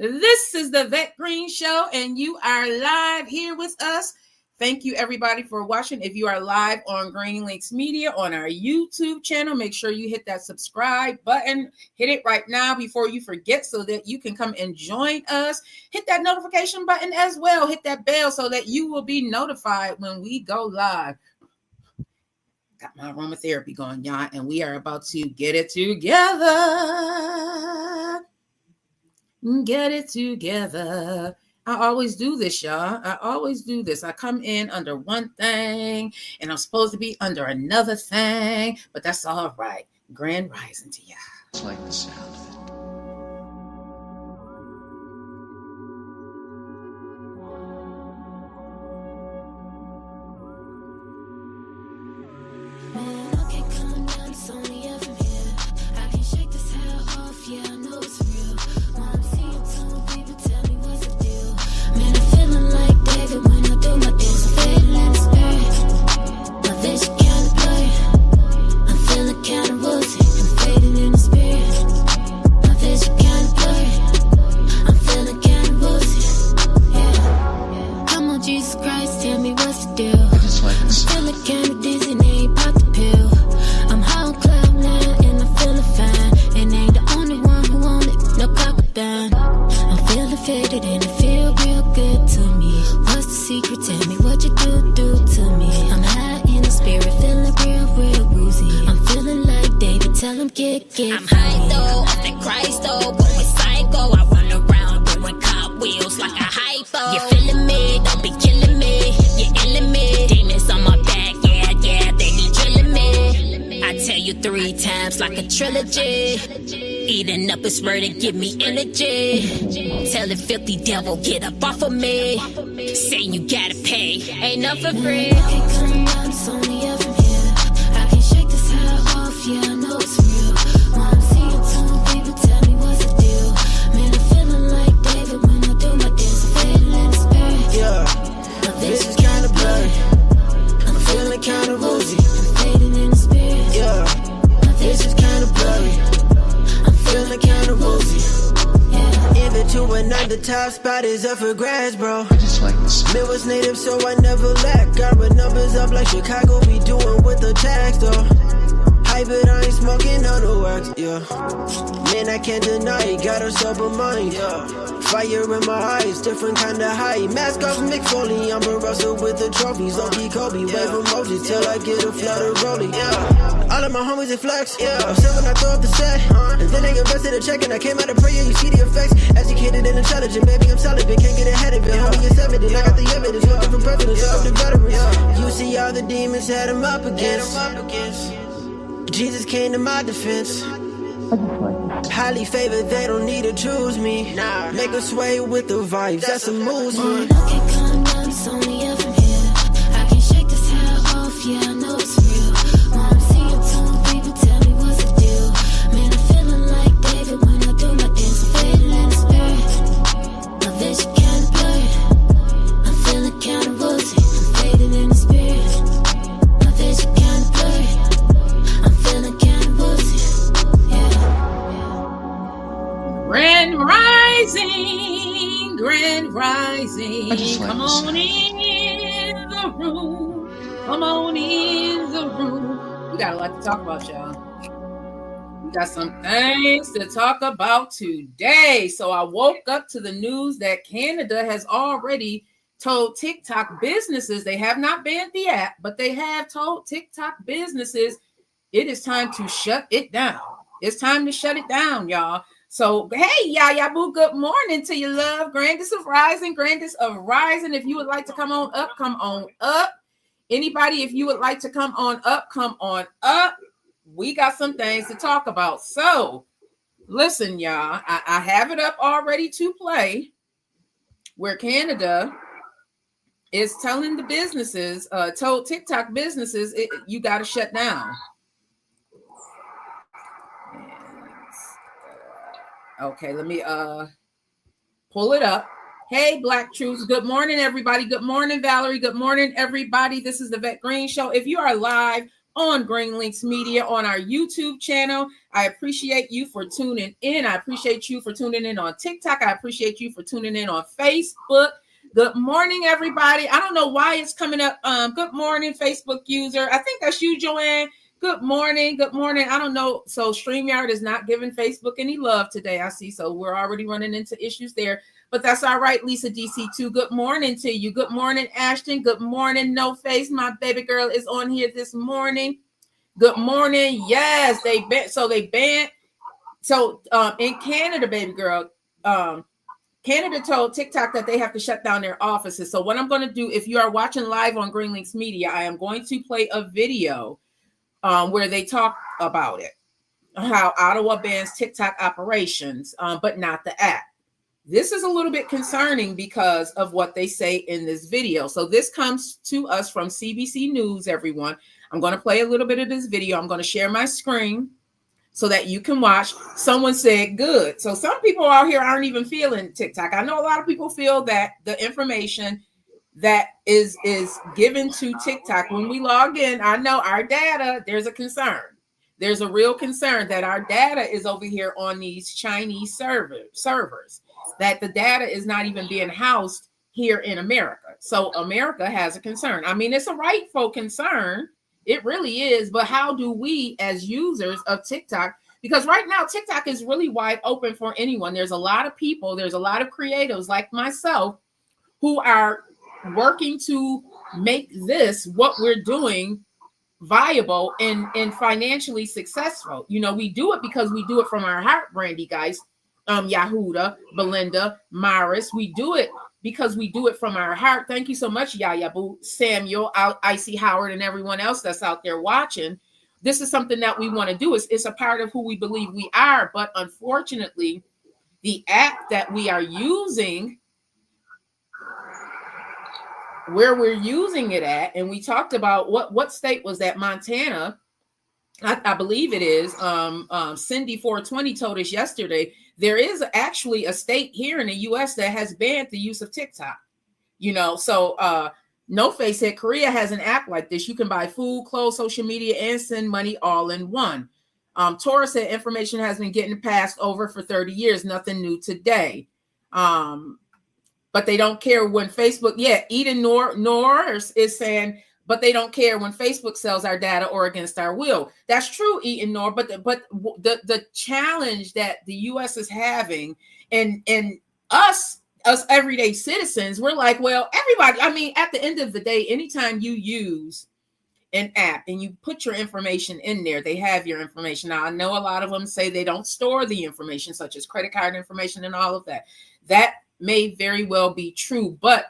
This is the VETTE Green Show, and you are live here with us. Thank you, everybody, for watching. If you are live on Green Links Media on our YouTube channel, make sure you hit that subscribe button. Hit it right now before you forget so that you can come and join us. Hit that notification button as well. Hit that bell so that you will be notified when we go live. Got my aromatherapy going, y'all, and we are about to get it together. Get it together. I always do this, y'all. I always do this. I come in under one thing, and I'm supposed to be under another thing, but that's all right. Grand rising to y'all. It's like the sound of it. Man, I can't come down, it's only up from here. I can't shake this hell off, yeah, I know it's real. When I'm seeing two people, tell me what's the deal. Man, I'm feeling like David when I do my dance. I'm fading in the spirit, my vision kinda blurry. I'm feeling kinda woozy, I'm fading in the spirit, my vision kinda blurry. I'm feeling kinda woozy, yeah. Come on, Jesus Christ, tell me what's the deal. It's like the I'm sound. feeling kinda dizzy, and ain't pop the pill. I'm high on cloud nine, and I'm feeling fine. And ain't the only one who want it, no cockabine. I'm feeling faded, and it feel real good to me. What's the secret? Tell me what you do to me. I'm high in the spirit, feeling real woozy. I'm feeling like David, tell him get I'm high though, off that Christ though, going psycho. I run around doing cartwheels like a hypo. You feeling me? Don't be killing me. You're illing me. Demons on my back, yeah, they be drilling me. I tell you 3 times like a trilogy. Eating up his word and give me energy. Tell the filthy devil, get up off of me. Saying you gotta pay, ain't nothing for free. I can't come down, it's only up from here. I can't shake this hell off, yeah, I know it's real. When I'm seeing two people, tell me what's the deal. Man, I'm feeling like David when I do my dance. I'm fading in the spirit, Yeah, my vision's vision kinda blurry. I'm Feeling kinda woozy. I'm fading in the spirit, Yeah, my vision's vision kinda blurry. I'm Feeling kinda woozy. yeah. Even to another top spot is up for grabs, bro. It's like the sound. Midwest native, so I never lack. Got with numbers up like Chicago be doing with the tax, though. Hype, but I ain't smoking on the wax, yeah. Man, I can't deny it, got a sober mind, yeah. Fire in my eyes, different kind of high. Mask off Mick Foley, I'm a Russell with the trophies. Low-key Kobe, wave emojis till I get a flutter rolling, yeah. All of my homies they flex, yeah. I'm still when I throw up the set, and then they invested a check and I came out of prayer, you see the effects. Educated and intelligent, baby, I'm solid, but can't get ahead of it. Homie, it's evident, I got the evidence, no different presidents, up the veterans. You see all the demons had him up against. Jesus came to my defense. Highly favored, they don't need to choose me. Make us sway with the vibes, that's a movement. I can't come down, it's only up from here. I can't shake this hell off, yeah, I know it's real. When I'm seeing two people, tell me what's the deal. Man, I'm feeling like David when I do my dance. I'm fading in the spirit, my vision kinda blurry. I'm feeling kinda woozy. I'm fading in the spirit, my vision kinda blurry. I'm feeling kinda woozy, yeah. Grand rising, grand rising. I just like Come the on sound. in the room. Come on in the room. We got a lot to talk about, y'all. We got some things to talk about today. So I woke up to the news that Canada has already told TikTok businesses, they have not banned the app, but they have told TikTok businesses it is time to shut it down. It's time to shut it down, y'all. So, hey, Yaya Boo, good morning to you, love. Grandest of Rising, Grandest of Rising. If you would like to come on up, come on up. Anybody, if you would like to come on up, come on up. We got some things to talk about. So, listen, y'all, I have it up already to play where Canada is telling the businesses, told TikTok businesses, you got to shut down. Okay, let me pull it up. Hey, Black Truths. Good morning, everybody. Good morning, Valerie. Good morning, everybody. This is the VETTE Green Show. If you are live on Green Links Media on our YouTube channel. I appreciate you for tuning in. I appreciate you for tuning in on TikTok. I appreciate you for tuning in on Facebook. Good morning, everybody. I don't know why it's coming up. Good morning, Facebook user. I think that's you, Joanne. Good morning. Good morning. I don't know. So StreamYard is not giving Facebook any love today, I see. So we're already running into issues there. But that's all right, Lisa DC2. Good morning to you. Good morning, Ashton. Good morning, No Face. My baby girl is on here this morning. Good morning. Yes, they banned. So they banned. So in Canada, baby girl, Canada told TikTok that they have to shut down their offices. So what I'm going to do, if you are watching live on Green Links Media, I am going to play a video where they talk about it, how Ottawa bans TikTok operations, but not the app. This is a little bit concerning because of what they say in this video. So this comes to us from CBC News, everyone. I'm going to play a little bit of this video. I'm going to share my screen so that you can watch. Someone said good. So some people out here aren't even feeling TikTok. I know a lot of people feel that the information that is given to TikTok when we log in, I know our data, there's a concern. There's a real concern that our data is over here on these Chinese servers, that the data is not even being housed here in America. So America has a concern. I mean, it's a rightful concern. It really is. But how do we as users of TikTok, because right now TikTok is really wide open for anyone. There's a lot of people, there's a lot of creatives like myself who are working to make this, what we're doing, viable and financially successful. You know, we do it because we do it from our heart, Brandy, guys. Yahuda, Belinda, Maris, we do it because we do it from our heart. Thank you so much, Yaya Boo, Samuel, Icy Howard, and everyone else that's out there watching. This is something that we want to do. It's a part of who we believe we are. But unfortunately, the app that we are using, where we're using it at, and we talked about what state was that? Montana, I believe it is. Cindy 420 told us yesterday there is actually a state here in the U.S. that has banned the use of TikTok. You know, so No Face said Korea has an app like this. You can buy food, clothes, social media, and send money all in one. Tora said information has been getting passed over for 30 years. Nothing new today. But they don't care when Facebook. Yeah, Eden Nor is saying, but they don't care when Facebook sells our data or against our will. That's true, Eden Nor. But the challenge that the U.S. is having, and us everyday citizens, we're like, well, everybody. I mean, at the end of the day, anytime you use an app and you put your information in there, they have your information. Now, I know a lot of them say they don't store the information, such as credit card information and all of that. That may very well be true, but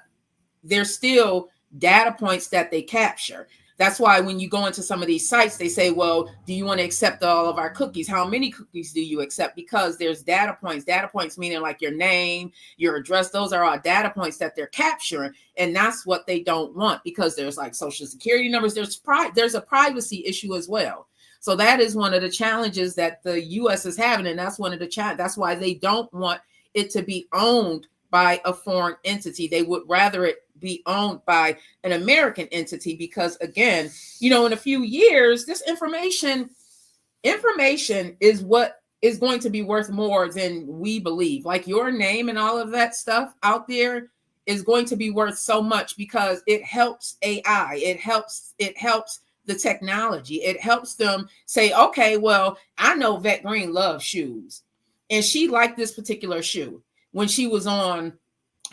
there's still data points that they capture. That's why when you go into some of these sites, they say, well, do you want to accept all of our cookies? How many cookies do you accept? Because there's data points meaning like your name, your address. Those are all data points that they're capturing. And that's what they don't want, because there's like social security numbers. There's a privacy issue as well. So that is one of the challenges that the U.S. is having. And that's one of the that's why they don't want it to be owned by a foreign entity. They would rather it be owned by an American entity, because again, you know, in a few years, this information is what is going to be worth more than we believe. Like your name and all of that stuff out there is going to be worth so much, because it helps AI. It helps the technology. It helps them say, okay, well, I know Vette Green loves shoes, and she liked this particular shoe when she was on,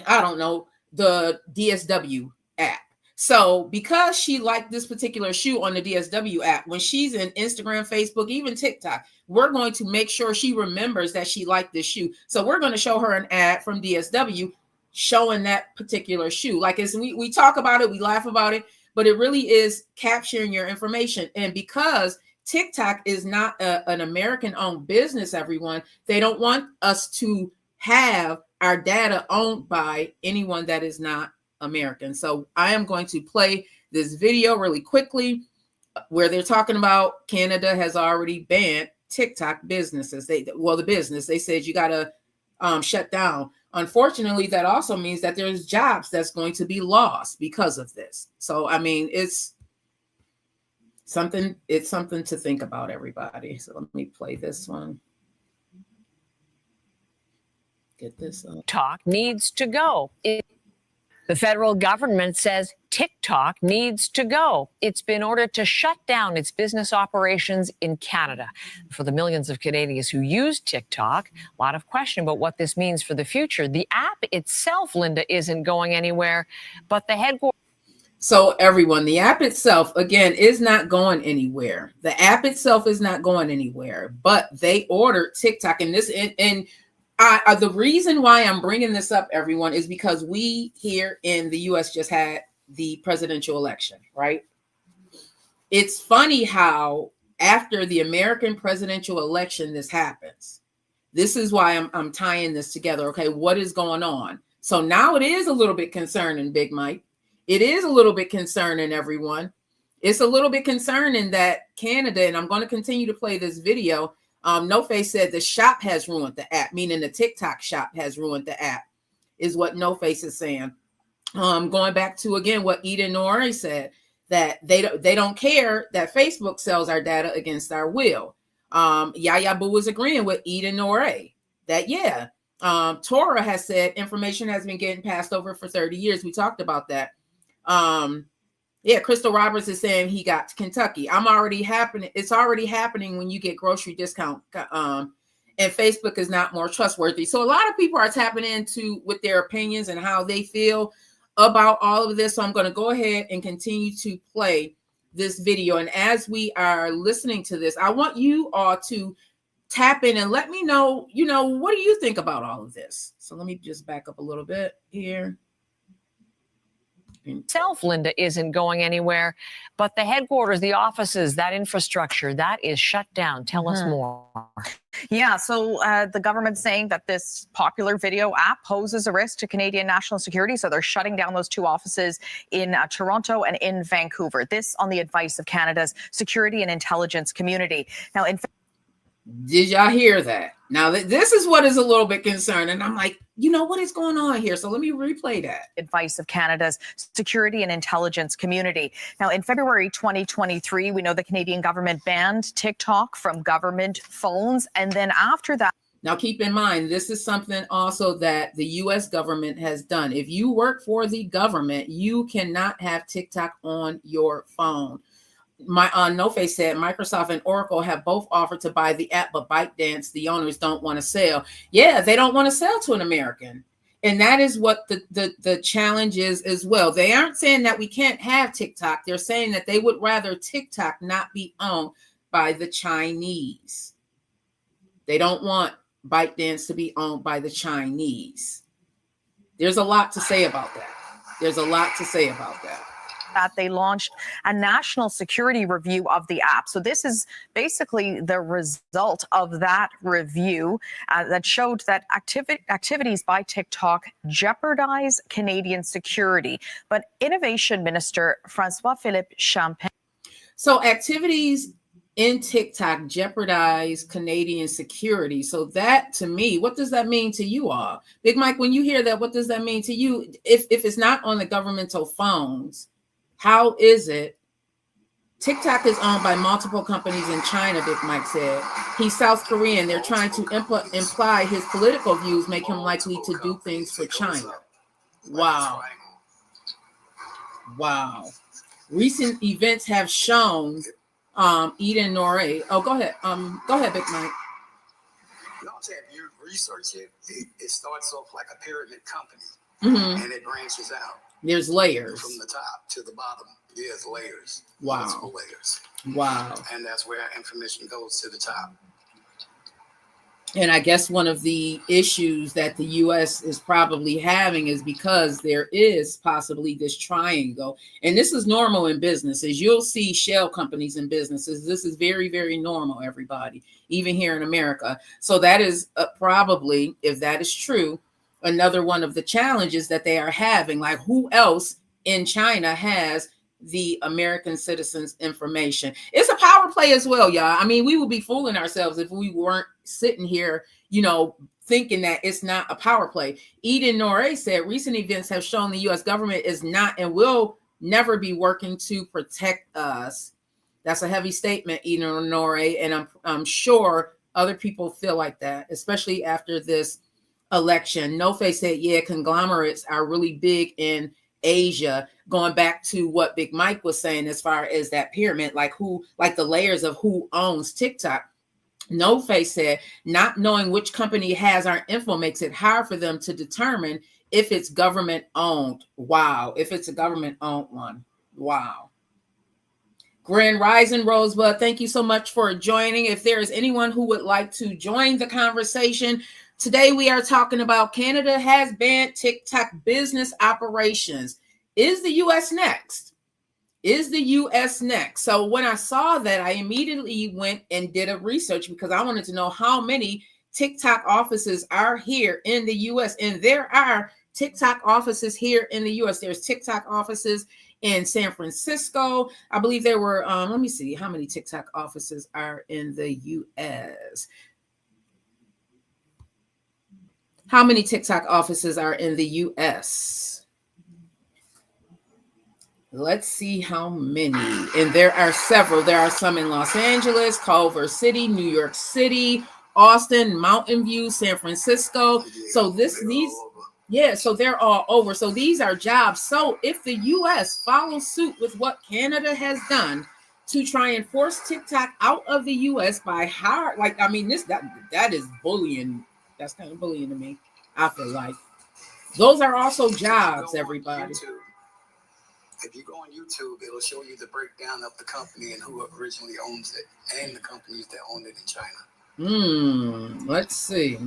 I don't know, the DSW app. So because she liked this particular shoe on the DSW app, when she's in Instagram, Facebook, even TikTok, we're going to make sure she remembers that she liked this shoe. So we're going to show her an ad from DSW showing that particular shoe. Like, as we talk about it, we laugh about it, but it really is capturing your information. And because TikTok is not an American-owned business, everyone, they don't want us to have our data owned by anyone that is not American. So I am going to play this video really quickly where they're talking about Canada has already banned TikTok businesses. They said you got to shut down. Unfortunately, that also means that there's jobs that's going to be lost because of this. So, I mean, it's It's something to think about, everybody. So let me play this one. Get this up. TikTok needs to go. The federal government says TikTok needs to go. It's been ordered to shut down its business operations in Canada. For the millions of Canadians who use TikTok, a lot of question about what this means for the future. The app itself, Linda, isn't going anywhere, but the headquarters. So everyone, the app itself, again, is not going anywhere. The app itself is not going anywhere, but they ordered TikTok. And the reason why I'm bringing this up, everyone, is because we here in the U.S. just had the presidential election, right? It's funny how after the American presidential election, this happens. This is why I'm tying this together. Okay, what is going on? So now it is a little bit concerning, Big Mike. It is a little bit concerning, everyone. It's a little bit concerning that Canada, and I'm going to continue to play this video. No Face said the shop has ruined the app, meaning the TikTok shop has ruined the app, is what No Face is saying. Going back to, again, what Eden Nore said, that they don't care that Facebook sells our data against our will. Yaya Boo is agreeing with Eden Nore that, yeah, Torah has said information has been getting passed over for 30 years. We talked about that. Yeah, Crystal Roberts is saying he got to Kentucky. It's already happening when you get grocery discount. And Facebook is not more trustworthy. So a lot of people are tapping into with their opinions and how they feel about all of this. So I'm going to go ahead and continue to play this video. And as we are listening to this, I want you all to tap in and let me know, what do you think about all of this? So let me just back up a little bit here. Itself, Linda, isn't going anywhere, but the headquarters, the offices, that infrastructure, that is shut down. Tell us more. Yeah, so the government's saying that this popular video app poses a risk to Canadian national security, so they're shutting down those two offices in Toronto and in Vancouver. This on the advice of Canada's security and intelligence community. Now, did y'all hear that? Now, this is what is a little bit concerning. I'm like, what is going on here? So let me replay that. Advice of Canada's security and intelligence community. Now, in February 2023, we know the Canadian government banned TikTok from government phones. And then after that. Now, keep in mind, this is something also that the U.S. government has done. If you work for the government, you cannot have TikTok on your phone. No Face said Microsoft and Oracle have both offered to buy the app, but ByteDance, the owners, don't want to sell. Yeah, they don't want to sell to an American. And that is what the challenge is as well. They aren't saying that we can't have TikTok. They're saying that they would rather TikTok not be owned by the Chinese. They don't want ByteDance to be owned by the Chinese. There's a lot to say about that. That they launched a national security review of the app. So this is basically the result of that review that showed that activities by TikTok jeopardize Canadian security. But Innovation Minister François-Philippe Champagne. So activities in TikTok jeopardize Canadian security. So that, to me, what does that mean to you all? Big Mike, when you hear that, what does that mean to you? If it's not on the governmental phones, how is it? TikTok is owned by multiple companies in China, Big Mike said. He's South Korean. They're trying to imply his political views make him likely to do things for China. Wow. Recent events have shown, Eden Nore. Oh, go ahead. Go ahead, Big Mike. You also have you research it. It starts off like a pyramid company, and it branches out. There's layers from the top to the bottom. There's layers. Wow. Multiple layers. Wow. And that's where information goes to the top. And I guess one of the issues that the U.S. is probably having is because there is possibly this triangle. And this is normal in businesses. You'll see shell companies in businesses. This is very, very normal, everybody, even here in America. So that is probably, if that is true, another one of the challenges that they are having. Like, who else in China has the American citizens' information? It's a power play as well, y'all. I mean, we would be fooling ourselves if we weren't sitting here, thinking that it's not a power play. Eden Nore said recent events have shown the U.S. government is not and will never be working to protect us. That's a heavy statement, Nore, and I'm sure other people feel like that, especially after this election. No Face said, yeah, conglomerates are really big in Asia, going back to what Big Mike was saying as far as that pyramid, like the layers of who owns TikTok. No Face said, not knowing which company has our info makes it hard for them to determine if it's government owned. Wow. If it's a government owned one. Wow. Grand Rising Rosebud, thank you so much for joining. If there is anyone who would like to join the conversation, today we are talking about Canada has banned TikTok business operations. Is the U.S. next? Is the U.S. next? So when I saw that, I immediately went and did a research because I wanted to know how many TikTok offices are here in the U.S. And there are TikTok offices here in the U.S. There's TikTok offices in San Francisco. I believe there were, let me see how many TikTok offices are in the U.S. How many TikTok offices are in the U.S.? Let's see how many. And there are several. There are some in Los Angeles, Culver City, New York City, Austin, Mountain View, San Francisco. So so they're all over. So these are jobs. So if the U.S. follows suit with what Canada has done to try and force TikTok out of the U.S. by that is bullying. That's kind of bullying to me. I feel like those are also jobs, everybody. If you go on YouTube, it'll show you the breakdown of the company and who originally owns it and the companies that own it in China. Let's see.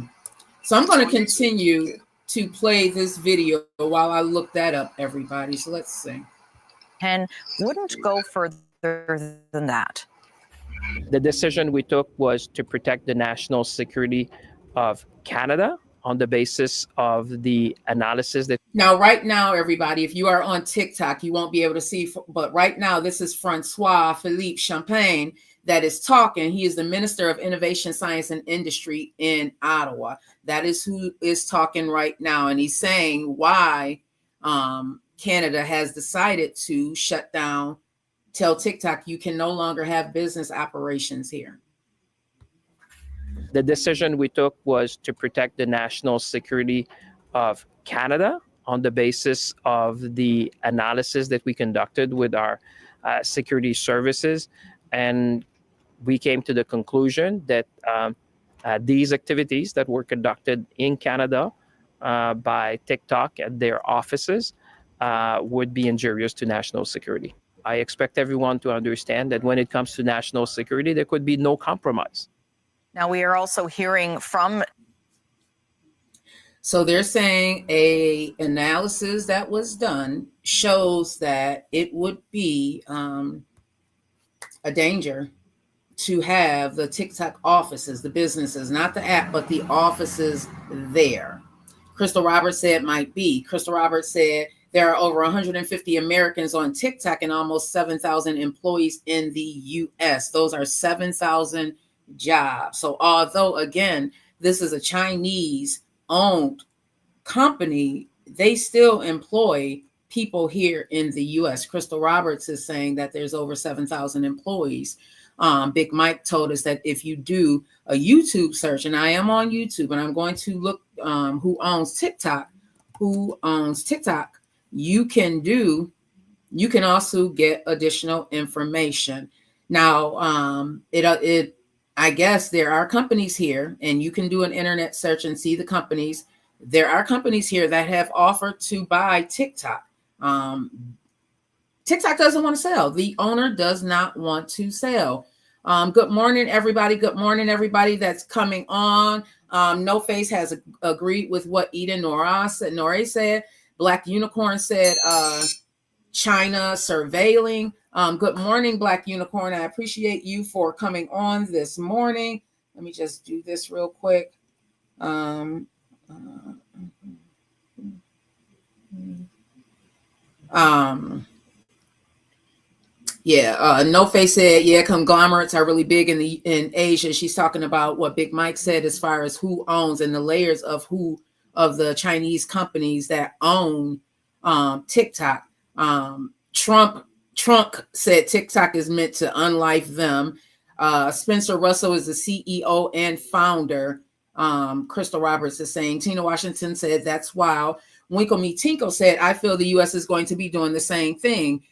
So I'm going to continue to play this video while I look that up, everybody. So let's see. And wouldn't go further than that. The decision we took was to protect the national security of Canada on the basis of the analysis that... Now, right now, everybody, if you are on TikTok, you won't be able to see, but right now, this is Francois Philippe Champagne that is talking. He is the Minister of Innovation, Science, and Industry in Ottawa. That is who is talking right now. And he's saying why Canada has decided to tell TikTok you can no longer have business operations here. The decision we took was to protect the national security of Canada on the basis of the analysis that we conducted with our security services. And we came to the conclusion that these activities that were conducted in Canada by TikTok at their offices would be injurious to national security. I expect everyone to understand that when it comes to national security, there could be no compromise. Now, we are also hearing from... So they're saying a analysis that was done shows that it would be a danger to have the TikTok offices, the businesses, not the app, but the offices there. Crystal Roberts said might be. Crystal Roberts said there are over 150 Americans on TikTok and almost 7,000 employees in the U.S. Those are 7,000 jobs. So although, again, this is a Chinese-owned company, they still employ people here in the U.S. Crystal Roberts is saying that there's over 7,000 employees. Big Mike told us that if you do a YouTube search, and I am on YouTube, and I'm going to look who owns TikTok, you can also get additional information. Now, I guess there are companies here, and you can do an internet search and see the companies. There are companies here that have offered to buy TikTok. TikTok doesn't want to sell. The owner does not want to sell. Good morning, everybody. Good morning, everybody that's coming on. No Face has agreed with what Eden Nore said. Black Unicorn said China surveilling. Good morning, Black Unicorn. I appreciate you for coming on this morning. Let me just do this real quick. No Face said, yeah, conglomerates are really big in Asia. She's talking about what Big Mike said as far as who owns and the layers of the Chinese companies that own TikTok. Trump Trump said TikTok is meant to unlife them. Spencer Russell is the CEO and founder. Crystal Roberts is saying, Tina Washington said, that's wild. Winkle Me Tinkle said, I feel the U.S. is going to be doing the same thing.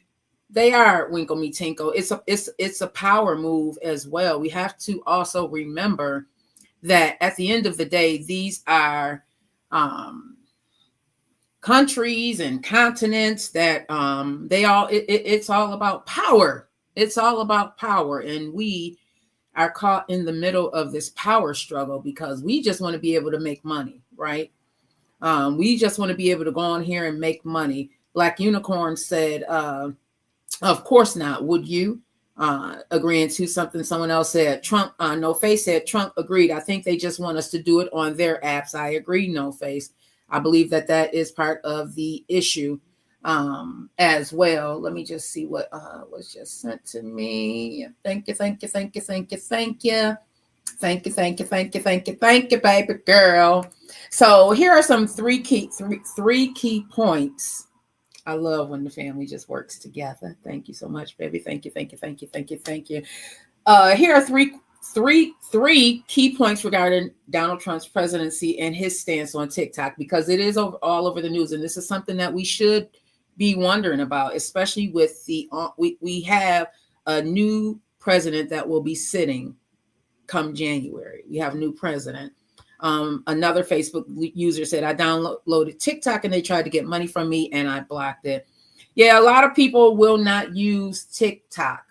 They are, Winkle Me Tinkle. It's a power move as well. We have to also remember that at the end of the day, these are countries and continents that it's all about power. It's all about power. And we are caught in the middle of this power struggle because we just want to be able to make money, right? We just want to be able to go on here and make money. Black Unicorn said, of course not. Would you? Agreeing to something someone else said. Trump, No Face said, Trump agreed. I think they just want us to do it on their apps. I agree, No Face. I believe that is part of the issue as well. Let me just see what was just sent to me. Thank you, baby girl. So here are some three key points. I love when the family just works together. Thank you so much, baby. Thank you. Here are three key points regarding Donald Trump's presidency and his stance on TikTok, because it is all over the news, and this is something that we should be wondering about, especially with we have a new president that will be sitting come January. We have a new president. Another Facebook user said, I downloaded TikTok and they tried to get money from me and I blocked it. Yeah, a lot of people will not use TikTok.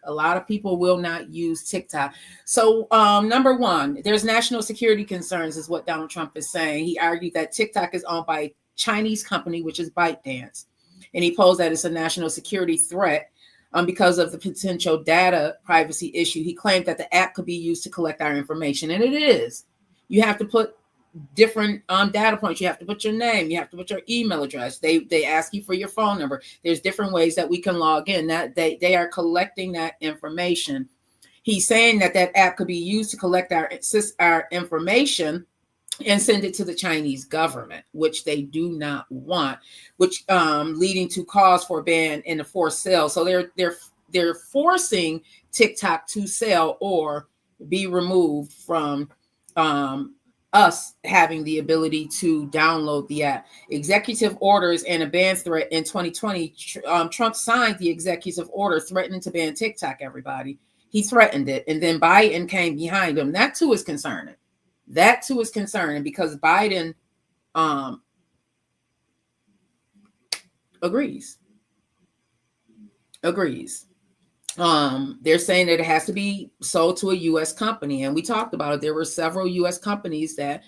So number one, there's national security concerns is what Donald Trump is saying. He argued that TikTok is owned by a Chinese company, which is ByteDance. And he posed that it's a national security threat because of the potential data privacy issue. He claimed that the app could be used to collect our information, and it is. You have to put different data points. You have to put your name. You have to put your email address. They ask you for your phone number. There's different ways that we can log in. That they are collecting that information. He's saying that app could be used to collect our information and send it to the Chinese government, which they do not want, which leading to cause for ban and a forced sale. So they're forcing TikTok to sell or be removed from us having the ability to download the app. Executive orders and a ban threat in 2020. Trump signed the executive order threatening to ban TikTok, everybody. He threatened it. And then Biden came behind him. That too is concerning. Because Biden agrees. They're saying that it has to be sold to a U.S. company. And we talked about it. There were several U.S. companies that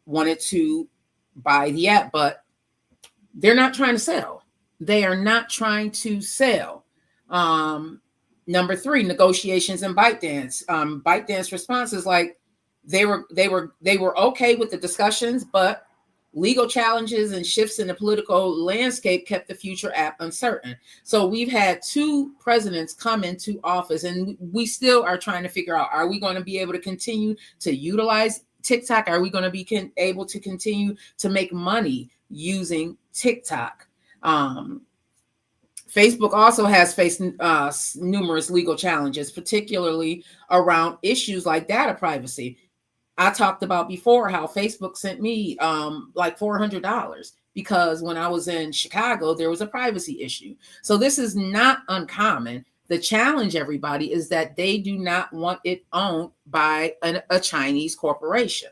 wanted to buy the app, but they're not trying to sell. They are not trying to sell. Number three, negotiations and ByteDance. ByteDance response is like they were okay with the discussions, but legal challenges and shifts in the political landscape kept the future app uncertain. So we've had two presidents come into office, and we still are trying to figure out, are we going to be able to continue to utilize TikTok? Are we going to be able to continue to make money using TikTok? Facebook also has faced numerous legal challenges, particularly around issues like data privacy. I talked about before how Facebook sent me like $400 because when I was in Chicago, there was a privacy issue. So this is not uncommon. The challenge, everybody, is that they do not want it owned by a Chinese corporation.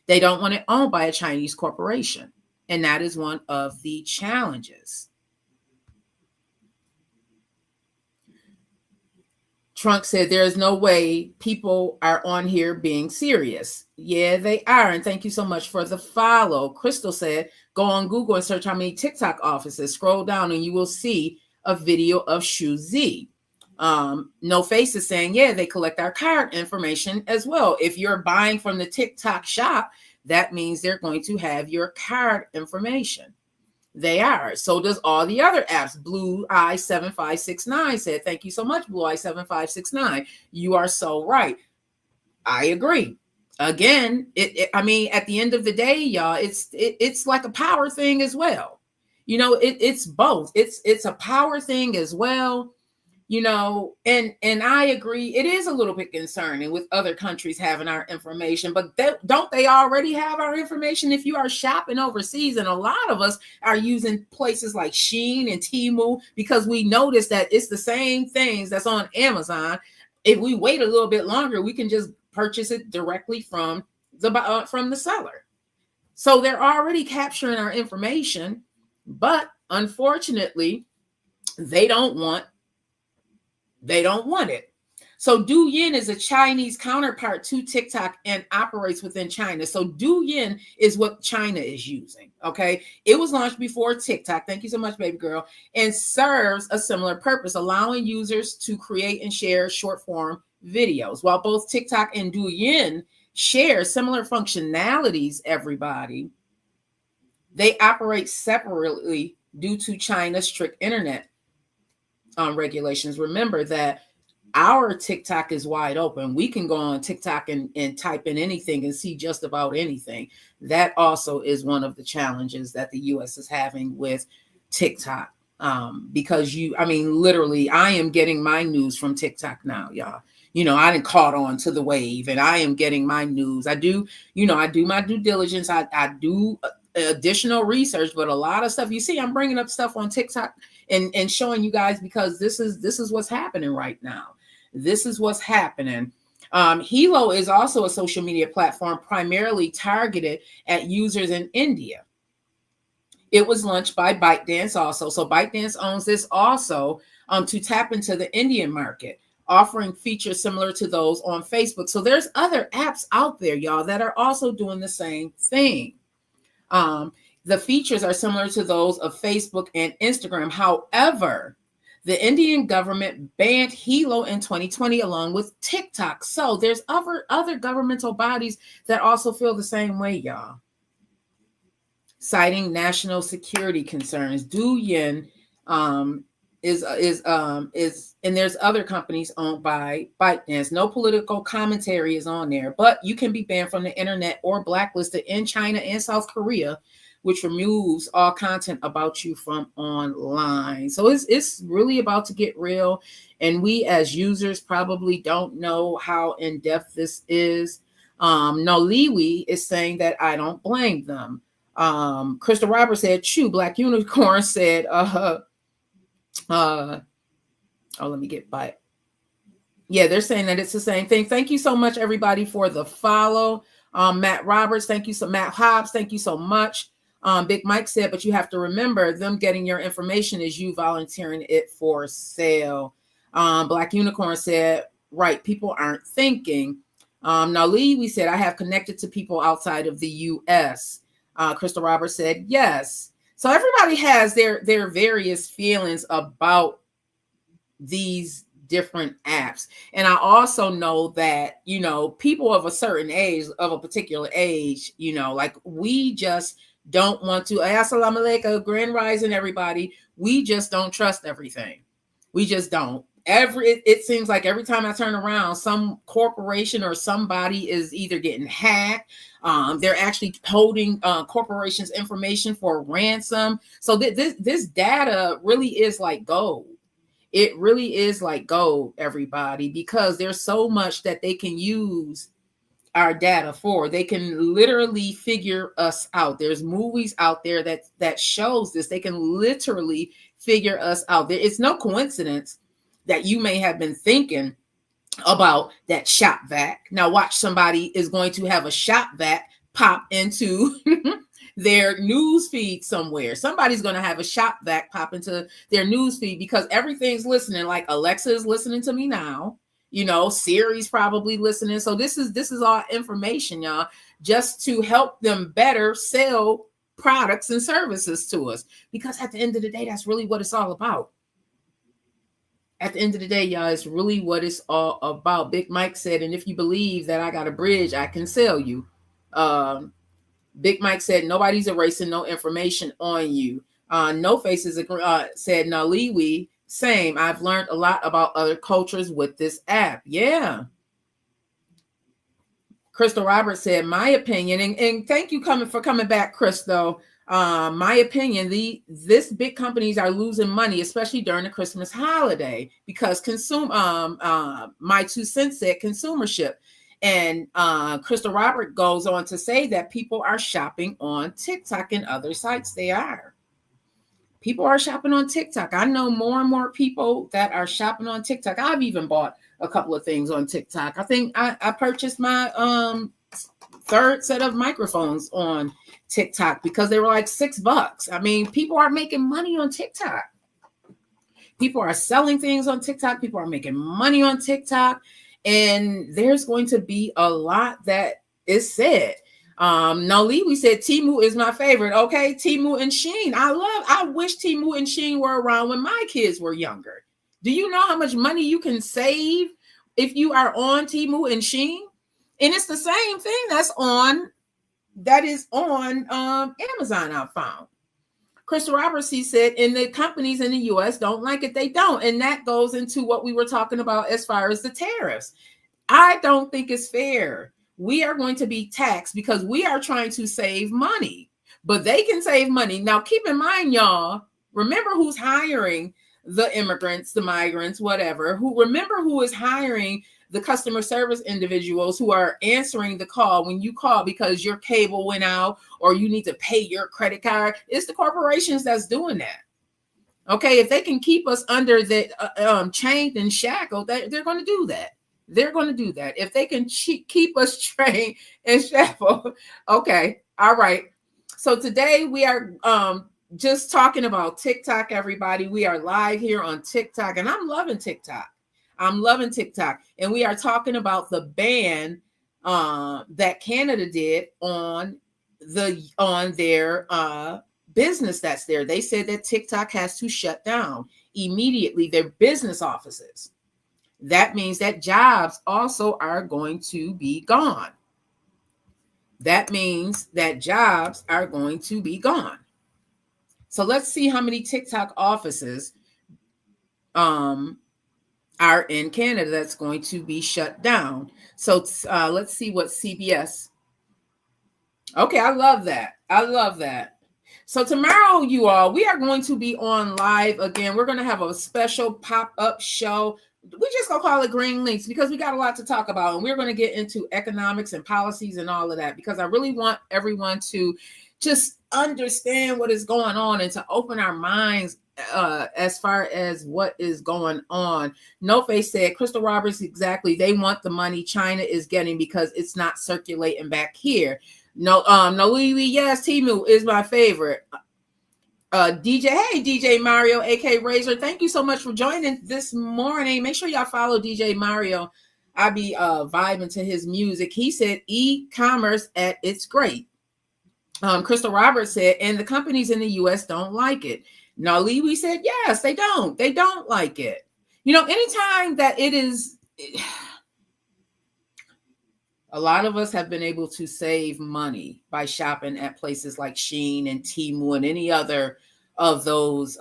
They don't want it owned by a Chinese corporation. And that is one of the challenges. Trump said there is no way people are on here being serious. Yeah, they are. And thank you so much for the follow. Crystal said, go on Google and search how many TikTok offices. Scroll down and you will see a video of Shu Z. No Face is saying, yeah, they collect our card information as well. If you're buying from the TikTok shop, that means they're going to have your card information. They are. So does all the other apps. Blue Eye 7569 said, thank you so much, Blue Eye 7569. You are so right. I agree. Again, I mean, at the end of the day, y'all, it's like a power thing as well. You know, it's both. It's a power thing as well. you know, and I agree, it is a little bit concerning with other countries having our information, but don't they already have our information if you are shopping overseas? And a lot of us are using places like Shein and Temu because we notice that it's the same things that's on Amazon. If we wait a little bit longer, we can just purchase it directly from the seller. So they're already capturing our information, but unfortunately, they don't want it. So Douyin is a Chinese counterpart to TikTok and operates within China. So Douyin is what China is using. Okay. It was launched before TikTok. Thank you so much, baby girl. And serves a similar purpose, allowing users to create and share short form videos. While both TikTok and Douyin share similar functionalities, everybody, they operate separately due to China's strict internet regulations. Remember that our TikTok is wide open. We can go on TikTok and type in anything and see just about anything. That also is one of the challenges that the US is having with TikTok. Because literally, I am getting my news from TikTok now, y'all. You know, I didn't caught on to the wave and I am getting my news. I do my due diligence. I do additional research, but a lot of stuff you see, I'm bringing up stuff on TikTok and showing you guys because this is what's happening right now. This is what's happening. Hilo is also a social media platform primarily targeted at users in India. It was launched by ByteDance also. So ByteDance owns this also to tap into the Indian market, offering features similar to those on Facebook. So there's other apps out there, y'all, that are also doing the same thing. The features are similar to those of Facebook and Instagram. However, the Indian government banned Hilo in 2020 along with TikTok. So there's other governmental bodies that also feel the same way, y'all. Citing national security concerns, Douyin is and there's other companies owned by ByteDance. No political commentary is on there, but you can be banned from the internet or blacklisted in China and South Korea, which removes all content about you from online. So it's really about to get real, and we as users probably don't know how in depth this is. Noliwi is saying that I don't blame them. Crystal Roberts said, "Chew." Black Unicorn said, let me get by it. Yeah, they're saying that it's the same thing. Thank you so much, everybody, for the follow. Matt Roberts, thank you. So Matt Hobbs, thank you so much. Big Mike said, but you have to remember them getting your information is you volunteering it for sale. Black Unicorn said, right, people aren't thinking. Now Lee, we said, I have connected to people outside of the US. Crystal Roberts said, yes. So everybody has their various feelings about these different apps. And I also know that, you know, people of a certain age, of a particular age, you know, like we just don't want to, assalamu alaikum, grand rising, everybody. We just don't trust everything. We just don't. It seems like every time I turn around, some corporation or somebody is either getting hacked. They're actually holding corporations' information for ransom. So this data really is like gold. It really is like gold, everybody, because there's so much that they can use our data for. They can literally figure us out. There's movies out there that shows this. They can literally figure us out. It's no coincidence that you may have been thinking about that shop vac. Now watch, somebody is going to have a shop vac pop into their news feed somewhere. Somebody's going to have a shop vac pop into their news feed because everything's listening. Like Alexa is listening to me now. You know, Siri's probably listening. So this is all information, y'all, just to help them better sell products and services to us. Because at the end of the day, that's really what it's all about. At the end of the day, y'all, it's really what it's all about. Big Mike said, and if you believe that I got a bridge, I can sell you. Big Mike said, nobody's erasing no information on you. No Faces said, Naliwi, same. I've learned a lot about other cultures with this app. Yeah. Crystal Roberts said, my opinion, and thank you for coming back, Crystal. my opinion, this big companies are losing money, especially during the Christmas holiday, because my 2 cents said consumership. And Crystal Robert goes on to say that people are shopping on TikTok and other sites. They are. People are shopping on TikTok. I know more and more people that are shopping on TikTok. I've even bought a couple of things on TikTok. I think I purchased my 3rd set of microphones on TikTok because they were like $6. I mean, people are making money on TikTok. People are selling things on TikTok. People are making money on TikTok. And there's going to be a lot that is said. Noli, we said Temu is my favorite. Okay, Temu and Shein. I wish Temu and Shein were around when my kids were younger. Do you know how much money you can save if you are on Temu and Shein? And it's the same thing that is on Amazon, I found. Crystal Roberts, he said, and the companies in the U.S. don't like it. They don't. And that goes into what we were talking about as far as the tariffs. I don't think it's fair. We are going to be taxed because we are trying to save money, but they can save money. Now, keep in mind, y'all, remember who's hiring the immigrants, the migrants, whatever, remember who is hiring the customer service individuals who are answering the call when you call because your cable went out or you need to pay your credit card. It's the corporations that's doing that. Okay, if they can keep us under the chained and shackled, they're going to do that. They're going to do that. If they can keep us trained and shackled. Okay, all right. So today we are just talking about TikTok, everybody. We are live here on TikTok, and I'm loving TikTok. I'm loving TikTok. And we are talking about the ban that Canada did on their business that's there. They said that TikTok has to shut down immediately their business offices. That means that jobs also are going to be gone. That means that jobs are going to be gone. So let's see how many TikTok offices are in Canada that's going to be shut down. So let's see what CBS. Okay, I love that. I love that. So tomorrow, you all, we are going to be on live again. We're going to have a special pop-up show. We just gonna call it Green Links because we got a lot to talk about, and we're going to get into economics and policies and all of that because I really want everyone to just understand what is going on and to open our minds as far as what is going on. No Face said, Crystal Roberts, exactly. They want the money China is getting because it's not circulating back here. No, yes, Temu is my favorite. DJ Mario, AK Razor, thank you so much for joining this morning. Make sure y'all follow DJ Mario. I be vibing to his music. He said e-commerce at its great. Crystal Roberts said, and the companies in the U.S. don't like it. Nali, we said, yes, they don't. They don't like it. You know, anytime that it is, a lot of us have been able to save money by shopping at places like Shein and Temu and any other of those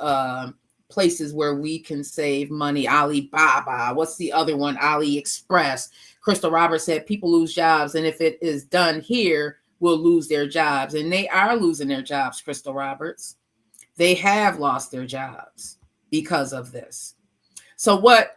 places where we can save money. Alibaba, what's the other one? AliExpress. Crystal Roberts said people lose jobs, and if it is done here, will lose their jobs. And they are losing their jobs, Crystal Roberts. They have lost their jobs because of this. So what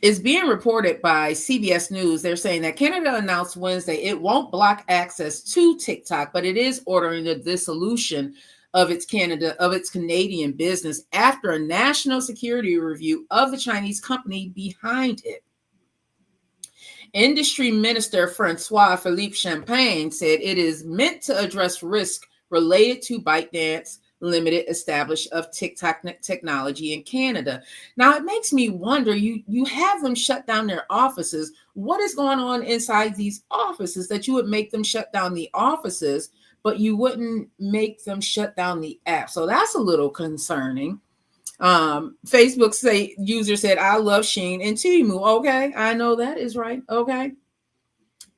is being reported by CBS News, they're saying that Canada announced Wednesday it won't block access to TikTok, but it is ordering the dissolution of its Canadian business after a national security review of the Chinese company behind it. Industry Minister Francois Philippe Champagne said it is meant to address risk related to ByteDance Limited established of TikTok technology in Canada. Now, it makes me wonder, you have them shut down their offices. What is going on inside these offices that you would make them shut down the offices, but you wouldn't make them shut down the app? So that's a little concerning. Facebook user said, I love Shein and Temu. Okay, I know that is right. Okay.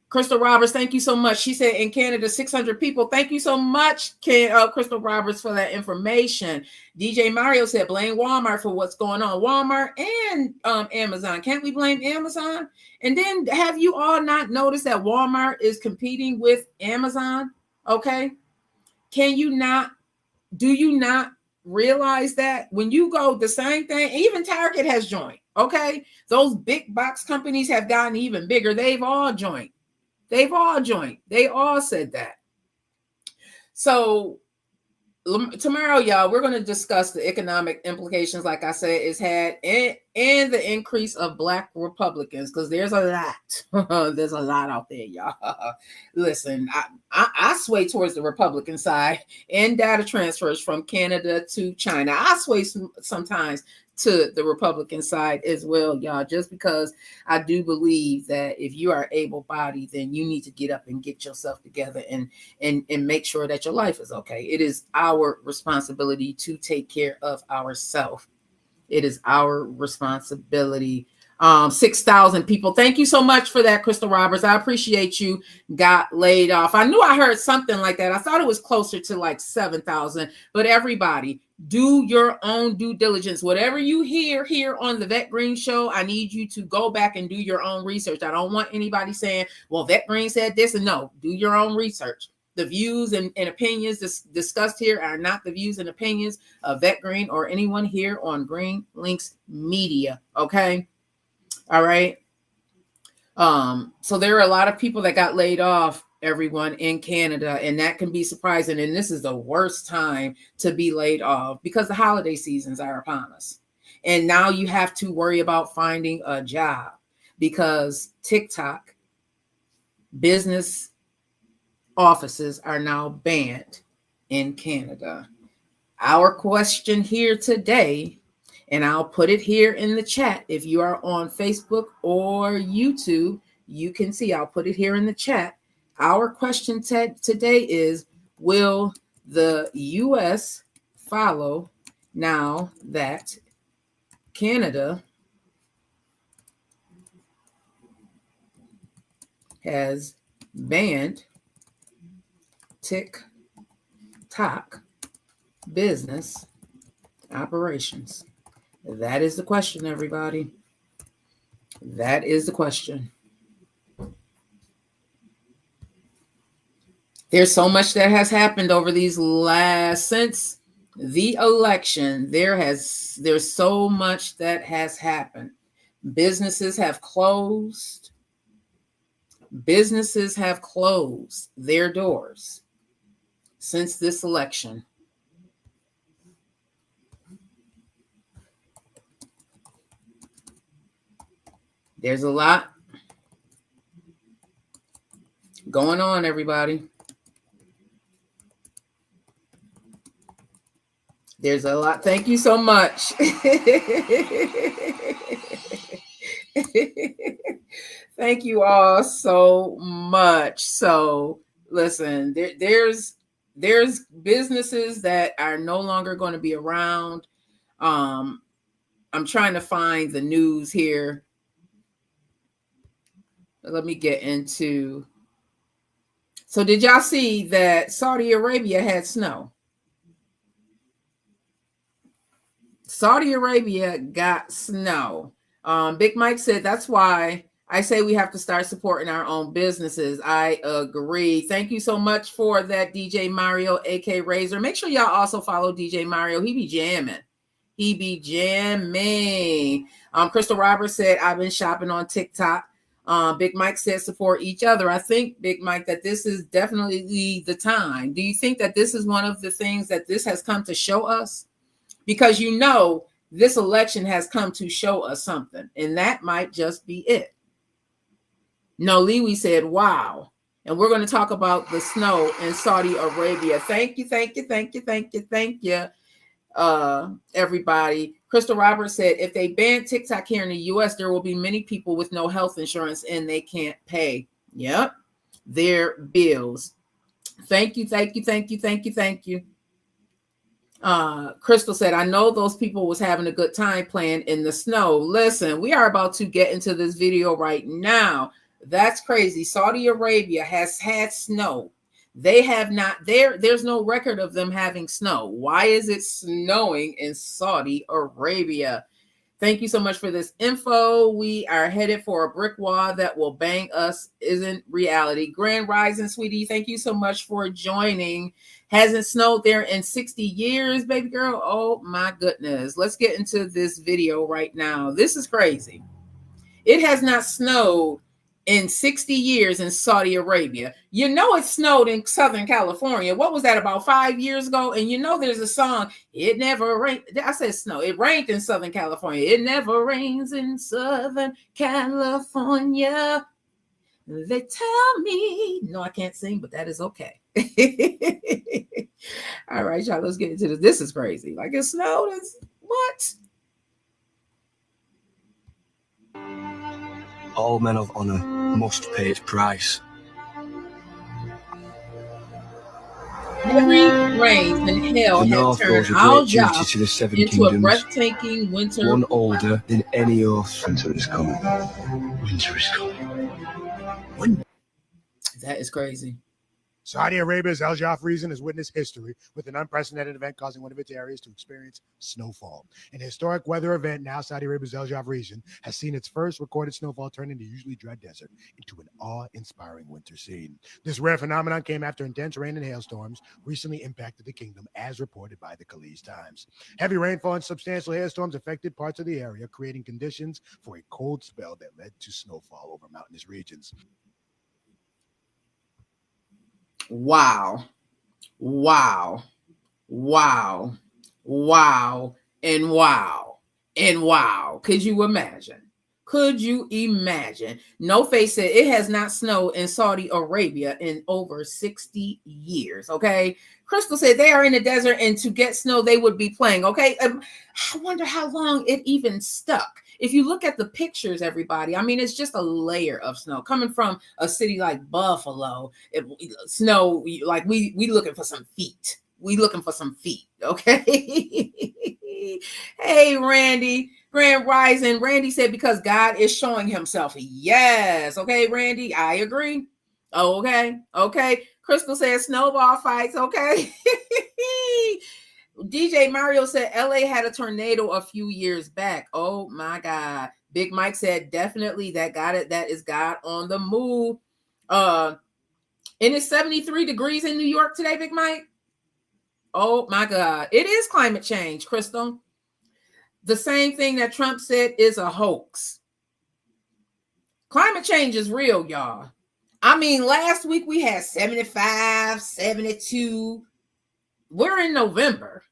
Crystal Roberts, thank you so much. She said in Canada, 600 people. Thank you so much, Crystal Roberts, for that information. DJ Mario said, blame Walmart for what's going on. Walmart and Amazon. Can't we blame Amazon? And then have you all not noticed that Walmart is competing with Amazon? Okay. Can you not Do you not realize that when you go, the same thing, even Target has joined. Okay. Those big box companies have gotten even bigger. They've all joined. They all said that. So tomorrow, y'all, we're going to discuss the economic implications, like I said, it's had and the increase of Black Republicans, because there's a lot. There's a lot out there, y'all. Listen, I sway towards the Republican side in data transfers from Canada to China. I sway sometimes to the Republican side as well, y'all, just because I do believe that if you are able-bodied, then you need to get up and get yourself together and make sure that your life is okay. It is our responsibility to take care of ourselves. It is our responsibility. 6,000 people. Thank you so much for that, Crystal Roberts. I appreciate you. Got laid off. I knew I heard something like that. I thought it was closer to like 7,000, but everybody, do your own due diligence. Whatever you hear here on the VETTE GREEN Show, I need you to go back and do your own research. I don't want anybody saying, well, VETTE GREEN said this, and no, do your own research. The views and opinions discussed here are not the views and opinions of VETTE GREEN or anyone here on Green Links Media. Okay. All right. So there are a lot of people that got laid off, everyone, in Canada, and that can be surprising. And this is the worst time to be laid off because the holiday seasons are upon us. And now you have to worry about finding a job because TikTok business offices are now banned in Canada. Our question here today, and I'll put it here in the chat. If you are on Facebook or YouTube, you can see, I'll put it here in the chat. Our question today is, will the U.S. follow now that Canada has banned TikTok business operations? That is the question, everybody. That is the question. There's so much that has happened over these since the election. There's so much that has happened. Businesses have closed. Businesses have closed their doors since this election. There's a lot going on, everybody. There's a lot. Thank you so much. Thank you all so much. So listen, there's businesses that are no longer going to be around. I'm trying to find the news here. Let me get into. So did y'all see that Saudi Arabia had snow? Saudi Arabia got snow. Big Mike said, that's why I say we have to start supporting our own businesses. I agree. Thank you so much for that, DJ Mario, AK Razor. Make sure y'all also follow DJ Mario. He be jamming. He be jamming. Crystal Roberts said, I've been shopping on TikTok. Big Mike said, support each other. I think, Big Mike, that this is definitely the time. Do you think that this is one of the things that this has come to show us? Because this election has come to show us something, and that might just be it. No, Lewy said, wow. And we're going to talk about the snow in Saudi Arabia. Thank you, everybody. Crystal Roberts said, if they ban TikTok here in the U.S., there will be many people with no health insurance and they can't pay. Yep, their bills. Thank you. Crystal said, I know those people was having a good time playing in the snow. Listen, we are about to get into this video right now. That's crazy. Saudi Arabia has had snow. They have not, there's no record of them having snow. Why is it snowing in Saudi Arabia? Thank you so much for this info. We are headed for a brick wall that will bang us. Isn't reality. Grand Rising, sweetie. Thank you so much for joining. Hasn't snowed there in 60 years, baby girl. Oh my goodness. Let's get into this video right now. This is crazy. It has not snowed in 60 years in Saudi Arabia. You know it snowed in Southern California. What was that, about 5 years ago? And you know there's a song, it never rained. I said snow. It rained in Southern California. It never rains in Southern California. They tell me. No, I can't sing, but that is okay. All right, y'all, let's get into this. This is crazy. Like it snowed. What? All men of honor must pay its price. Heavy rains and hail have turned Al Jaf to the seven into kingdoms. a breathtaking winter. One older than any oath. Winter is coming. Winter is coming. That is crazy. Saudi Arabia's Al Jaf region has witnessed history with an unprecedented event causing one of its areas to experience snowfall. An historic weather event, now Saudi Arabia's Al Jaf region has seen its first recorded snowfall turn into usually dry desert into an awe-inspiring winter scene. This rare phenomenon came after intense rain and hailstorms recently impacted the kingdom, as reported by the Khaleej Times. Heavy rainfall and substantial hailstorms affected parts of the area, creating conditions for a cold spell that led to snowfall over mountainous regions. Wow. Wow. Wow. Wow. And wow. And wow. Could you imagine? Could you imagine? No Face said it has not snowed in Saudi Arabia in over 60 years. Okay. Crystal said they are in the desert and to get snow, they would be playing. Okay. I wonder how long it even stuck. If you look at the pictures, everybody, I mean, it's just a layer of snow coming from a city like Buffalo. Snow, like we looking for some feet. We looking for some feet. Okay. Hey, Randy. Grand Rising. Randy said because God is showing himself. Yes. Okay, Randy. I agree. Oh, okay. Okay. Crystal said snowball fights. Okay. DJ Mario said LA had a tornado a few years back. Oh my God. Big Mike said definitely that got it. That is God on the move. And it's 73 degrees in New York today, Big Mike. Oh my God. It is climate change, Crystal. The same thing that Trump said is a hoax. Climate change is real, y'all. I mean, last week we had 75, 72. We're in November.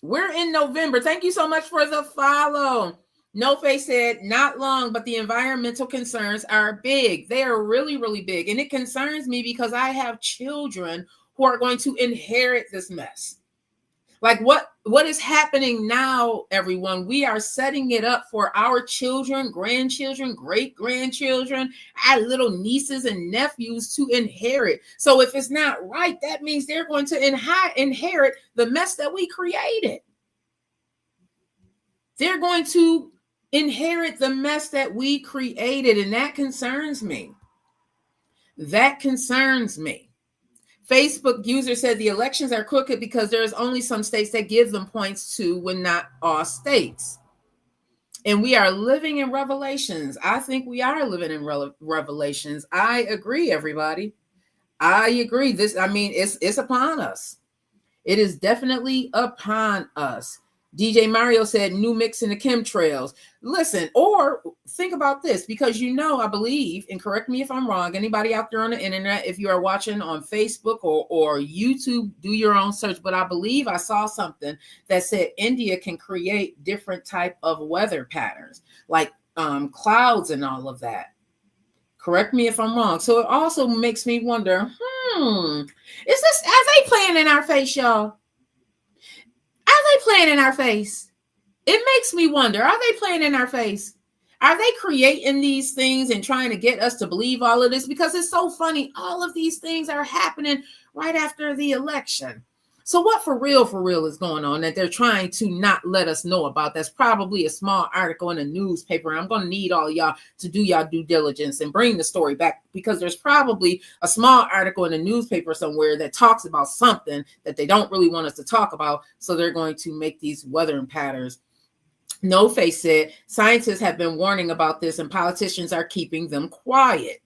We're in November. Thank you so much for the follow. No Face said, not long, but the environmental concerns are big. They are really, really big. And it concerns me because I have children who are going to inherit this mess. Like what is happening now, everyone? We are setting it up for our children, grandchildren, great-grandchildren, our little nieces and nephews to inherit. So if it's not right, that means they're going to inherit the mess that we created. They're going to inherit the mess that we created, and that concerns me. That concerns me. Facebook user said the elections are crooked because there's only some states that give them points to when not all states. And we are living in revelations. I think we are living in revelations. I agree, everybody. I agree. It's upon us. It is definitely upon us. DJ Mario said new mix in the chemtrails. Listen, or think about this, because I believe, and correct me if I'm wrong, anybody out there on the internet, if you are watching on Facebook or YouTube, do your own search. But I believe I saw something that said India can create different type of weather patterns, like clouds and all of that. Correct me if I'm wrong. So it also makes me wonder, are they playing in our face, y'all? Are they playing in our face? It makes me wonder, are they playing in our face? Are they creating these things and trying to get us to believe all of this? Because it's so funny. All of these things are happening right after the election. So what for real is going on that they're trying to not let us know about? That's probably a small article in a newspaper. I'm going to need all of y'all to do y'all due diligence and bring the story back, because there's probably a small article in a newspaper somewhere that talks about something that they don't really want us to talk about. So they're going to make these weather patterns No Face said, scientists have been warning about this and politicians are keeping them quiet.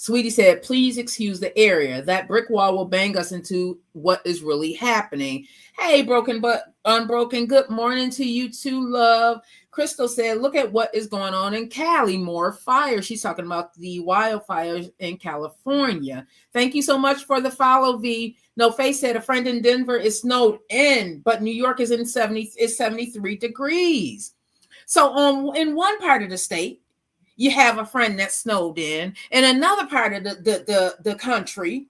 Sweetie said, please excuse the area. That brick wall will bang us into what is really happening. Hey, Broken But Unbroken, good morning to you too, love. Crystal said, look at what is going on in Cali. More fire. She's talking about the wildfires in California. Thank you so much for the follow, V. No Face said, a friend in Denver is snowed in, but New York is 73 degrees. So in one part of the state, you have a friend that's snowed in. In another part of the country,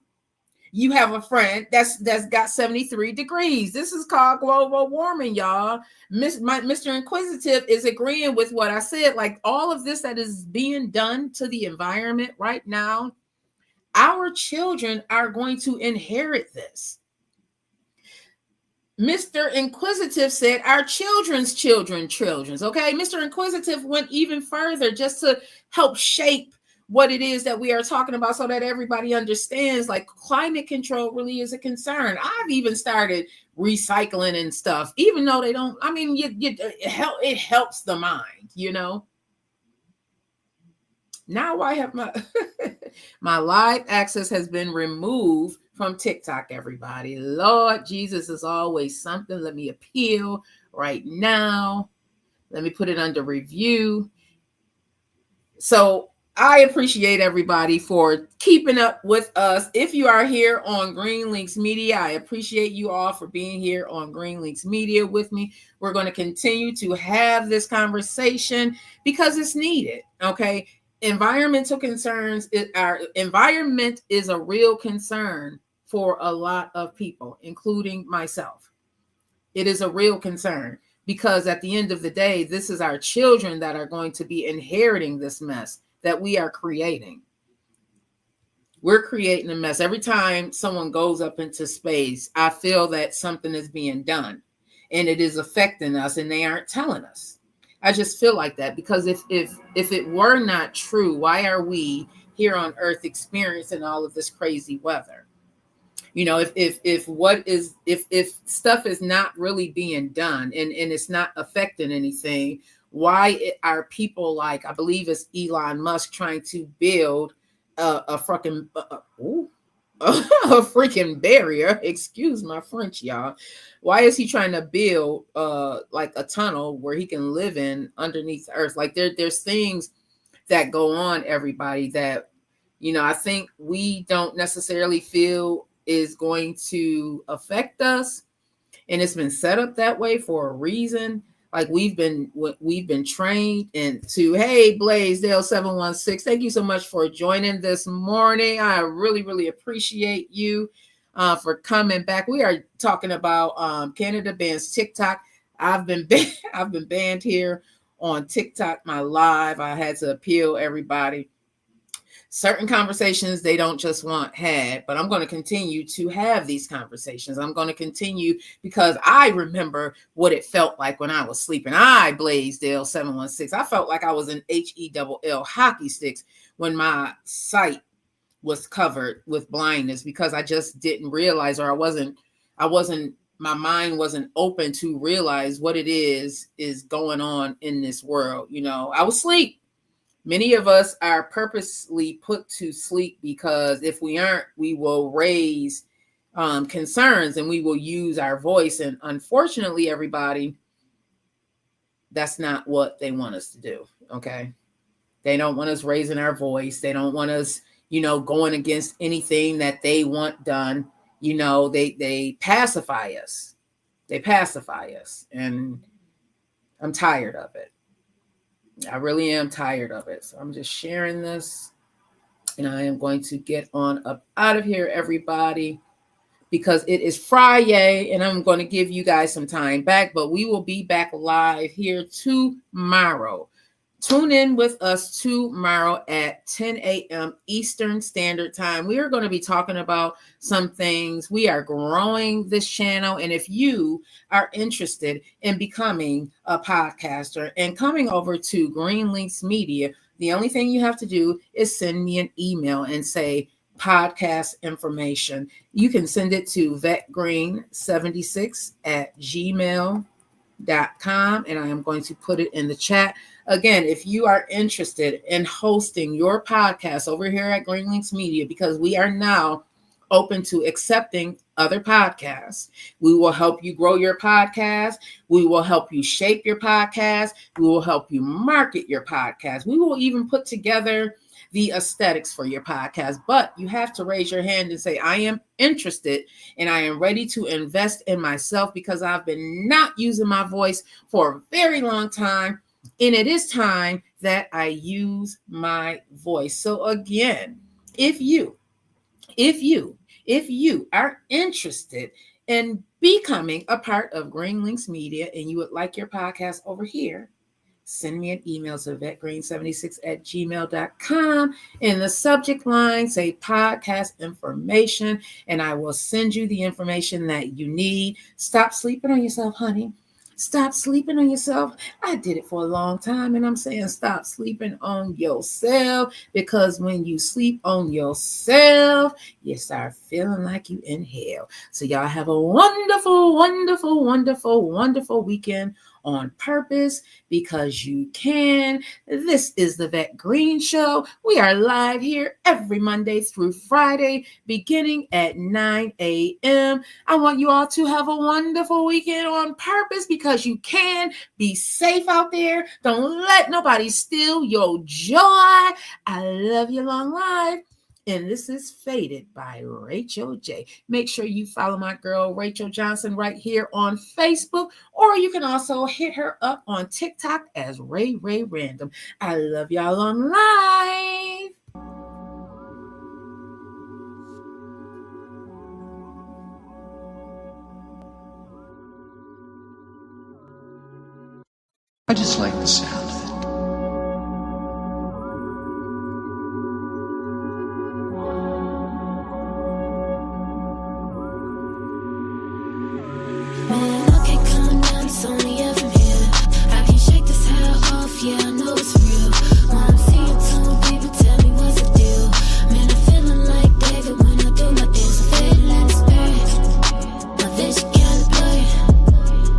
you have a friend that's got 73 degrees. This is called global warming, y'all. Mr. Inquisitive is agreeing with what I said. Like all of this that is being done to the environment right now, our children are going to inherit this. Mr. Inquisitive said our children's children's. Okay, Mr. Inquisitive went even further just to help shape what it is that we are talking about so that everybody understands like climate control really is a concern. I've even started recycling and stuff, even though they don't. I mean, it helps the mind, you know. Now I have my live access has been removed from TikTok, everybody. Lord Jesus is always something. Let me appeal right now. Let me put it under review. So I appreciate everybody for keeping up with us. If you are here on Green Links Media, I appreciate you all for being here on Green Links Media with me. We're going to continue to have this conversation because it's needed, okay? Environmental concerns, our environment is a real concern for a lot of people, including myself. It is a real concern because at the end of the day, this is our children that are going to be inheriting this mess that we are creating. We're creating a mess. Every time someone goes up into space, I feel that something is being done and it is affecting us and they aren't telling us. I just feel like that because if it were not true, why are we here on Earth experiencing all of this crazy weather? You know, if stuff is not really being done and it's not affecting anything, why are people like, I believe it's Elon Musk trying to build a freaking barrier, excuse my French, y'all. Why is he trying to build like a tunnel where he can live in underneath the earth? Like there's things that go on, everybody, that, you know, I think we don't necessarily feel is going to affect us. And it's been set up that way for a reason. Like we've been trained into, hey, Blaisdell 716, thank you so much for joining this morning. I really, really appreciate you for coming back. We are talking about Canada bans TikTok. I've been banned here on TikTok, my live. I had to appeal everybody. Certain conversations they don't just want had, but I'm going to continue to have these conversations. I'm going to continue because I remember what it felt like when I was sleeping. Blaisdell 716. I felt like I was in HELL hockey sticks when my sight was covered with blindness because I just didn't realize, or my mind wasn't open to realize what it is going on in this world. You know, I was asleep. Many of us are purposely put to sleep because if we aren't, we will raise concerns and we will use our voice. And unfortunately, everybody, that's not what they want us to do. Okay. They don't want us raising our voice. They don't want us, you know, going against anything that they want done. You know, they pacify us. They pacify us. And I'm tired of it. I really am tired of it. So I'm just sharing this and I am going to get on up out of here, everybody, because it is Friday and I'm going to give you guys some time back, but we will be back live here tomorrow. Tune in with us tomorrow at 10 a.m. Eastern Standard Time. We are going to be talking about some things. We are growing this channel. And if you are interested in becoming a podcaster and coming over to Green Links Media, the only thing you have to do is send me an email and say podcast information. You can send it to VETTEGREEN76@gmail.com. greenlinksmedia.com, and I am going to put it in the chat. Again, if you are interested in hosting your podcast over here at Green Links Media, because we are now open to accepting other podcasts, we will help you grow your podcast. We will help you shape your podcast. We will help you market your podcast. We will even put together the aesthetics for your podcast, but you have to raise your hand and say, I am interested and I am ready to invest in myself because I've been not using my voice for a very long time. And it is time that I use my voice. So again, if you are interested in becoming a part of Green Links Media and you would like your podcast over here, send me an email to vettegreen76@gmail.com. In the subject line, say podcast information, and I will send you the information that you need. Stop sleeping on yourself, honey. Stop sleeping on yourself. I did it for a long time, and I'm saying stop sleeping on yourself, because when you sleep on yourself, you start feeling like you in hell. So y'all have a wonderful, wonderful, wonderful, wonderful weekend on purpose, because you can. This is the Vette Green Show. We are live here every Monday through Friday, beginning at 9 a.m. I want you all to have a wonderful weekend on purpose, because you can. Be safe out there. Don't let nobody steal your joy. I love you long life. And this is Faded by Rachel J. Make sure you follow my girl Rachel Johnson right here on Facebook, or you can also hit her up on TikTok as Ray Random. I love y'all long life. I just like the sound of it. Man, I can't come down, it's only up from here. I can't shake this high off, yeah, I know it's real. When I'm seeing two people tell me what's the deal. Man, I'm feeling like David when I do my dance. I'm fading in the spirit, my vision kinda blurry.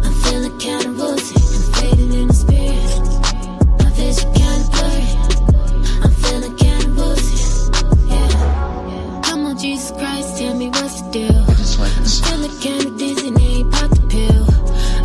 I'm feeling kinda woozy, I'm fading in the spirit, my vision kinda blurry. I'm feeling kinda woozy, yeah. Come on, Jesus Christ, tell me what's the deal. I just like the I'm sound. feeling kinda dizzy, ain't pop the pill.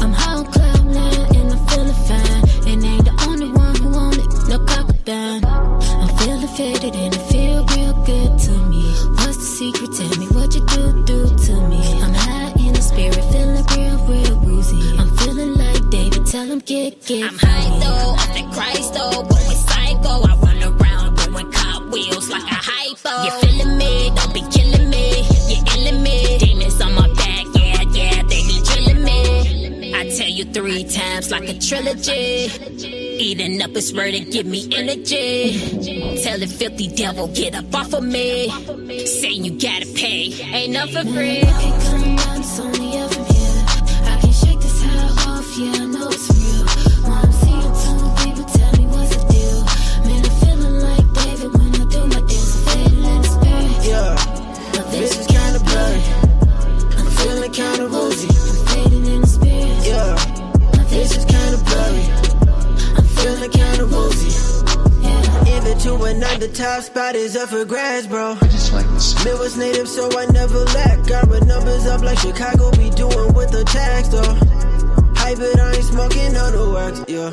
I'm high on cloud nine and I'm feeling fine. And ain't the only one who on it, no cockabine. I'm feeling faded and it feel real good to me. What's the secret? Tell me what you do to me. I'm high in the spirit, feeling real woozy. I'm feeling like David, tell him get I'm high though, off that Christ though, going psycho. I run around doing cartwheels like a hypo. You feeling me? Don't be killing me. You illing me. Demons on my back, yeah, they be drilling me. I tell you 3 times like a trilogy. Eating up his word and give me energy. Tell the filthy devil, get up off of me. Saying you gotta pay, ain't nothing free. I can't come down, it's only up from here. I can't shake this high off, yeah, I know it's real. When I'm seeing two people tell me what's the deal. Man, I'm feeling like David when I do my dance. I'm fading in the spirit, Yeah, my vision's vision kinda blurry. I'm Feeling kinda woozy. I'm fading in the spirit, Yeah, my vision's vision kinda blurry. I'm Feeling kinda woozy. yeah. Even to a night, the top spot is up for grabs, bro. I just like the sound. Midwest native, so I never lack. Got my numbers up like Chicago be doing with the tax, though. Hype it, I ain't smoking on the wax, yeah.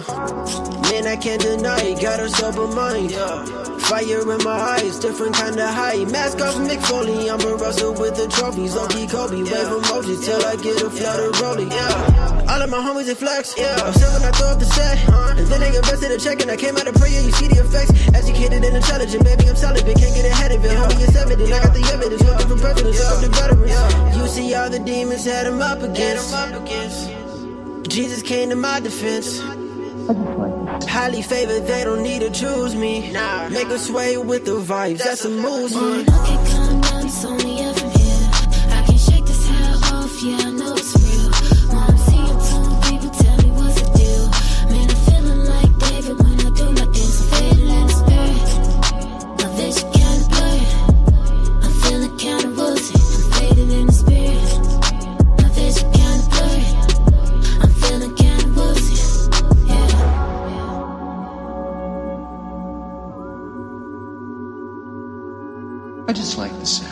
Man, I can't deny it, got a sober mind, yeah. Fire in my eyes, different kind of high. Mask off Mick Foley, I'm a Russell with the trophies. Low-key Kobe, wave emojis till I get a flutter rolling, yeah. All of my homies they flex, yeah. I'm still when I throw up the set, and then they invested a check and I came out of prayer, you see the effects. Educated and intelligent, baby, I'm solid, but can't get ahead of it. Homie, it's evident, I got the evidence, looking for presidents, up the veterans. You see all the demons had him up against. Jesus came to my defense. Highly favored, they don't need to choose me. Make a sway with the vibes, that's a movement. I can't come down, it's only up from here. I can't shake this high off, yeah, I know it's real. When I'm seeing two people tell me what's the deal. Man, I'm feeling like David when I do my dance. I'm fading in the spirit, my vision kinda blurry. I'm feeling kinda woozy. I'm fading in the spirit, my vision kinda blurry. I'm feeling kinda woozy. I just like the sound.